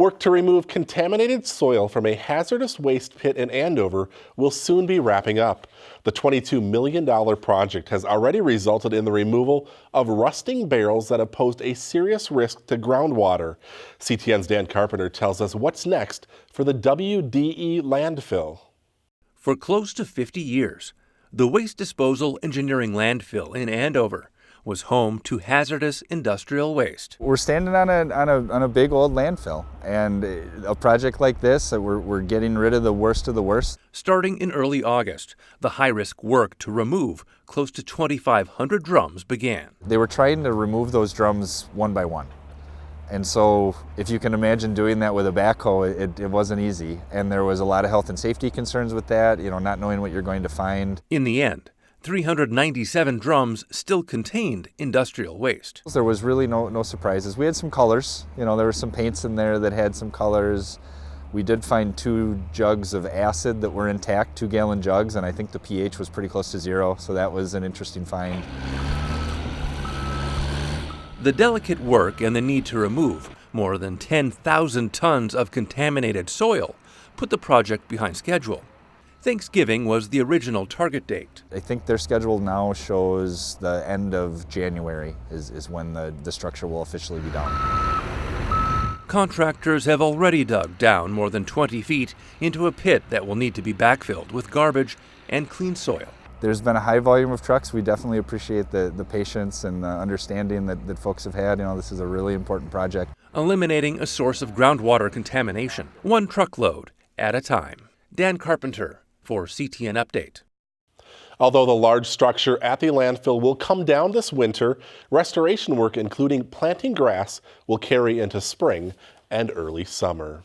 Work to remove contaminated soil from a hazardous waste pit in Andover will soon be wrapping up. The $22 million project has already resulted in the removal of rusting barrels that have posed a serious risk to groundwater. CTN's Dan Carpenter tells us what's next for the WDE landfill. For close to 50 years, the Waste Disposal Engineering Landfill in Andover was home to hazardous industrial waste. We're standing on a big old landfill, and a project like this, we're getting rid of the worst of the worst. Starting in early August, the high-risk work to remove close to 2,500 drums began. They were trying to remove those drums one by one. And so if you can imagine doing that with a backhoe, it wasn't easy. And there was a lot of health and safety concerns with that, not knowing what you're going to find. In the end, 397 drums still contained industrial waste. There was really no surprises. We had some colors. There were some paints in there that had some colors. We did find 2 jugs of acid that were intact, 2-gallon jugs, and I think the pH was pretty close to 0, so that was an interesting find. The delicate work and the need to remove more than 10,000 tons of contaminated soil put the project behind schedule. Thanksgiving was the original target date. I think their schedule now shows the end of January is when the structure will officially be down. Contractors have already dug down more than 20 feet into a pit that will need to be backfilled with garbage and clean soil. There's been a high volume of trucks. We definitely appreciate the patience and the understanding that folks have had. This is a really important project. Eliminating a source of groundwater contamination, 1 truckload at a time. Dan Carpenter for CTN Update. Although the large structure at the landfill will come down this winter, restoration work including planting grass will carry into spring and early summer.